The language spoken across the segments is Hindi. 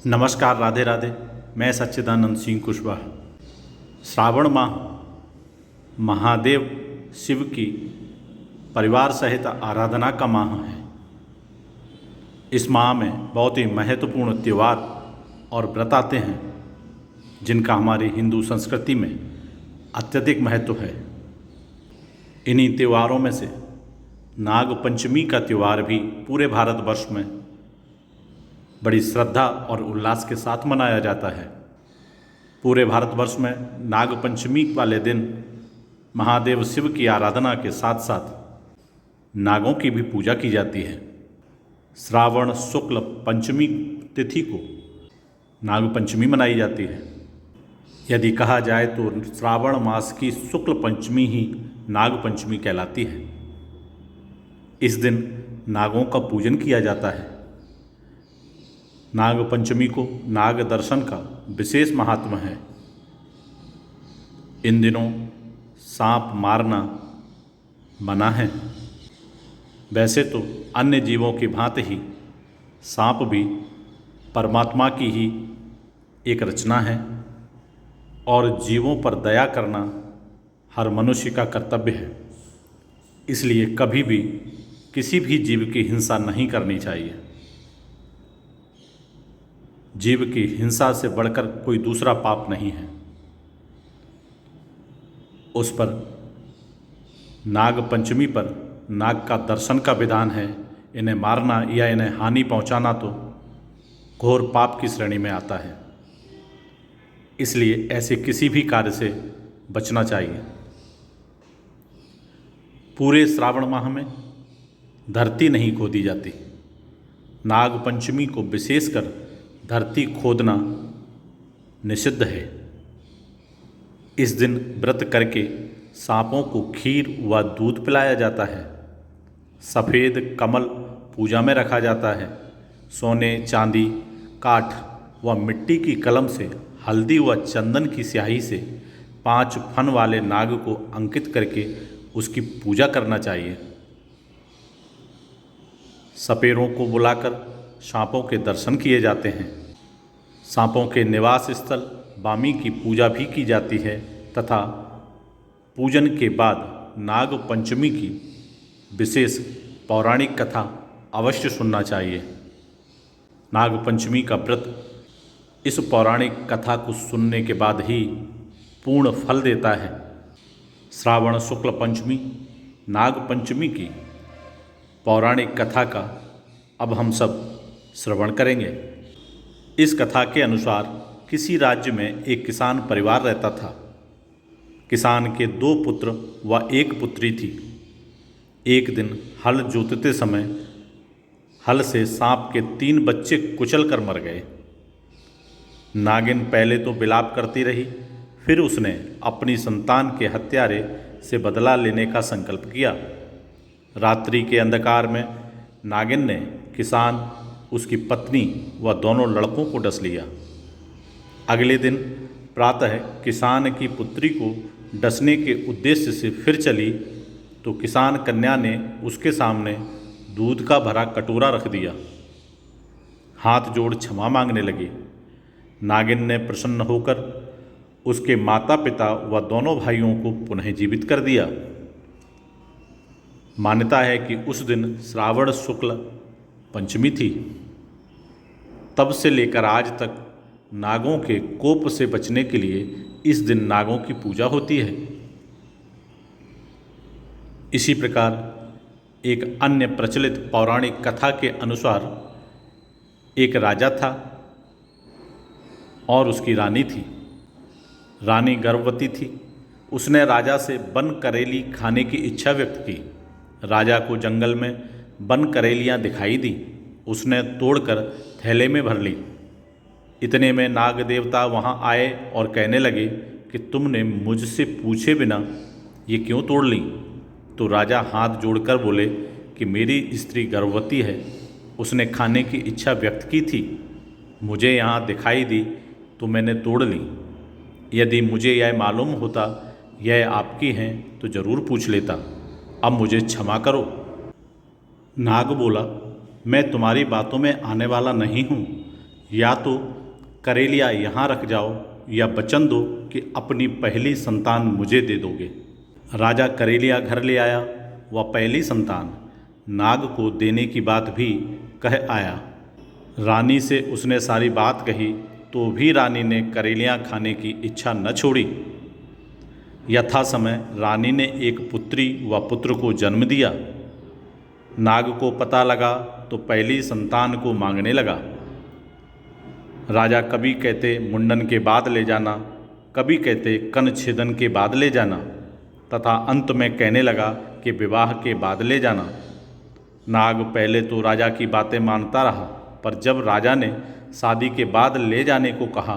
नमस्कार, राधे राधे। मैं सच्चिदानंद सिंह कुशवाहा। श्रावण माह महादेव शिव की परिवार सहित आराधना का माह है। इस माह में बहुत ही महत्वपूर्ण त्यौहार और व्रत आते हैं जिनका हमारी हिंदू संस्कृति में अत्यधिक महत्व है। इन्हीं त्योहारों में से नाग पंचमी का त्यौहार भी पूरे भारतवर्ष में बड़ी श्रद्धा और उल्लास के साथ मनाया जाता है। पूरे भारतवर्ष में नाग पंचमी वाले दिन महादेव शिव की आराधना के साथ साथ नागों की भी पूजा की जाती है। श्रावण शुक्ल पंचमी तिथि को नाग पंचमी मनाई जाती है। यदि कहा जाए तो श्रावण मास की शुक्ल पंचमी ही नाग पंचमी कहलाती है। इस दिन नागों का पूजन किया जाता है। नाग पंचमी को नाग दर्शन का विशेष महात्मा है। इन दिनों सांप मारना मना है। वैसे तो अन्य जीवों की भांति ही सांप भी परमात्मा की ही एक रचना है और जीवों पर दया करना हर मनुष्य का कर्तव्य है। इसलिए कभी भी किसी भी जीव की हिंसा नहीं करनी चाहिए। जीव की हिंसा से बढ़कर कोई दूसरा पाप नहीं है। उस पर नाग पंचमी पर नाग का दर्शन का विधान है। इन्हें मारना या इन्हें हानि पहुंचाना तो घोर पाप की श्रेणी में आता है। इसलिए ऐसे किसी भी कार्य से बचना चाहिए। पूरे श्रावण माह में धरती नहीं खोदी जाती। नाग पंचमी को विशेषकर धरती खोदना निषिद्ध है। इस दिन व्रत करके सांपों को खीर व दूध पिलाया जाता है। सफ़ेद कमल पूजा में रखा जाता है। सोने चांदी काठ व मिट्टी की कलम से हल्दी व चंदन की स्याही से 5 फन वाले नाग को अंकित करके उसकी पूजा करना चाहिए। सपेरों को बुलाकर सांपों के दर्शन किए जाते हैं। सांपों के निवास स्थल बामी की पूजा भी की जाती है तथा पूजन के बाद नाग पंचमी की विशेष पौराणिक कथा अवश्य सुनना चाहिए। नाग पंचमी का व्रत इस पौराणिक कथा को सुनने के बाद ही पूर्ण फल देता है। श्रावण शुक्ल पंचमी नाग पंचमी की पौराणिक कथा का अब हम सब श्रवण करेंगे। इस कथा के अनुसार किसी राज्य में एक किसान परिवार रहता था। किसान के 2 पुत्र व 1 पुत्री थी। एक दिन हल जोतते समय हल से सांप के 3 बच्चे कुचल कर मर गए। नागिन पहले तो विलाप करती रही, फिर उसने अपनी संतान के हत्यारे से बदला लेने का संकल्प किया। रात्रि के अंधकार में नागिन ने किसान, उसकी पत्नी व दोनों लड़कों को डस लिया। अगले दिन प्रातः किसान की पुत्री को डसने के उद्देश्य से फिर चली तो किसान कन्या ने उसके सामने दूध का भरा कटोरा रख दिया। हाथ जोड़ क्षमा मांगने लगी। नागिन ने प्रसन्न होकर उसके माता पिता व दोनों भाइयों को पुनः जीवित कर दिया। मान्यता है कि उस दिन श्रावण शुक्ल पंचमी थी। तब से लेकर आज तक नागों के कोप से बचने के लिए इस दिन नागों की पूजा होती है। इसी प्रकार एक अन्य प्रचलित पौराणिक कथा के अनुसार एक राजा था और उसकी रानी थी। रानी गर्भवती थी। उसने राजा से वन करेली खाने की इच्छा व्यक्त की। राजा को जंगल में वन करेलियाँ दिखाई दी। उसने तोड़कर थैले में भर ली। इतने में नाग देवता वहाँ आए और कहने लगे कि तुमने मुझसे पूछे बिना ये क्यों तोड़ ली। तो राजा हाथ जोड़कर बोले कि मेरी स्त्री गर्भवती है, उसने खाने की इच्छा व्यक्त की थी, मुझे यहाँ दिखाई दी तो मैंने तोड़ ली। यदि मुझे यह मालूम होता यह आपकी हैं तो ज़रूर पूछ लेता। अब मुझे क्षमा करो। नाग बोला, मैं तुम्हारी बातों में आने वाला नहीं हूँ, या तो करेलिया यहाँ रख जाओ या वचन दो कि अपनी पहली संतान मुझे दे दोगे। राजा करेलिया घर ले आया। वह पहली संतान नाग को देने की बात भी कह आया। रानी से उसने सारी बात कही तो भी रानी ने करेलियाँ खाने की इच्छा न छोड़ी। यथा समय रानी ने एक पुत्री व पुत्र को जन्म दिया। नाग को पता लगा तो पहली संतान को मांगने लगा। राजा कभी कहते मुंडन के बाद ले जाना, कभी कहते कन छेदन के बाद ले जाना, तथा अंत में कहने लगा कि विवाह के बाद ले जाना। नाग पहले तो राजा की बातें मानता रहा, पर जब राजा ने शादी के बाद ले जाने को कहा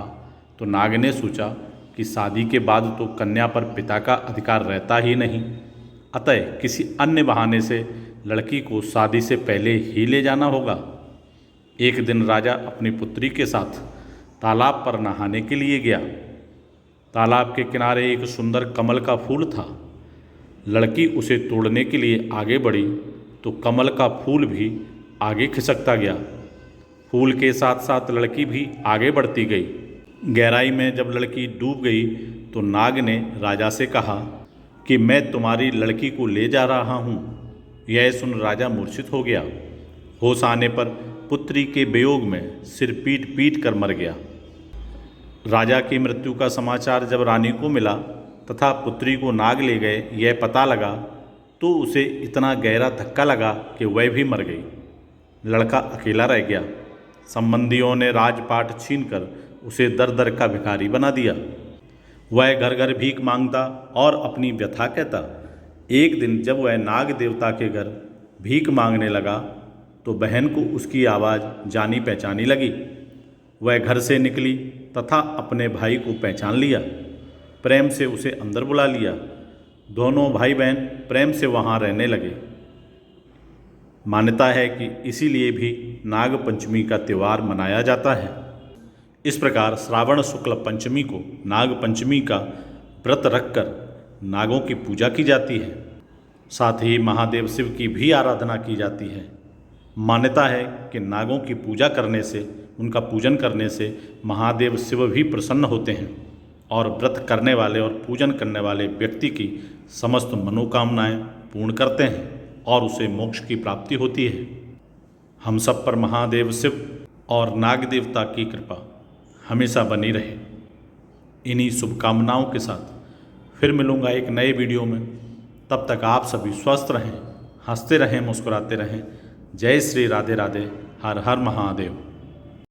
तो नाग ने सोचा कि शादी के बाद तो कन्या पर पिता का अधिकार रहता ही नहीं, अतः किसी अन्य बहाने से लड़की को शादी से पहले ही ले जाना होगा। एक दिन राजा अपनी पुत्री के साथ तालाब पर नहाने के लिए गया। तालाब के किनारे एक सुंदर कमल का फूल था। लड़की उसे तोड़ने के लिए आगे बढ़ी तो कमल का फूल भी आगे खिसकता गया। फूल के साथ साथ लड़की भी आगे बढ़ती गई। गहराई में जब लड़की डूब गई तो नाग ने राजा से कहा कि मैं तुम्हारी लड़की को ले जा रहा हूँ। यह सुन राजा मूर्छित हो गया। होश आने पर पुत्री के वियोग में सिर पीट पीट कर मर गया। राजा की मृत्यु का समाचार जब रानी को मिला तथा पुत्री को नाग ले गए यह पता लगा तो उसे इतना गहरा धक्का लगा कि वह भी मर गई। लड़का अकेला रह गया। संबंधियों ने राजपाट छीनकर उसे दर दर का भिखारी बना दिया। वह घर घर भीख मांगता और अपनी व्यथा कहता। एक दिन जब वह नाग देवता के घर भीख मांगने लगा तो बहन को उसकी आवाज़ जानी पहचानी लगी। वह घर से निकली तथा अपने भाई को पहचान लिया। प्रेम से उसे अंदर बुला लिया। दोनों भाई बहन प्रेम से वहाँ रहने लगे। मान्यता है कि इसीलिए भी नाग पंचमी का त्यौहार मनाया जाता है। इस प्रकार श्रावण शुक्ल पंचमी को नाग पंचमी का व्रत रखकर नागों की पूजा की जाती है। साथ ही महादेव शिव की भी आराधना की जाती है। मान्यता है कि नागों की पूजा करने से, उनका पूजन करने से महादेव शिव भी प्रसन्न होते हैं और व्रत करने वाले और पूजन करने वाले व्यक्ति की समस्त मनोकामनाएं पूर्ण करते हैं और उसे मोक्ष की प्राप्ति होती है। हम सब पर महादेव शिव और नाग देवता की कृपा हमेशा बनी रहे। इन्हीं शुभकामनाओं के साथ फिर मिलूँगा एक नए वीडियो में। तब तक आप सभी स्वस्थ रहें, हंसते रहें, मुस्कुराते रहें। जय श्री राधे राधे। हर हर महादेव।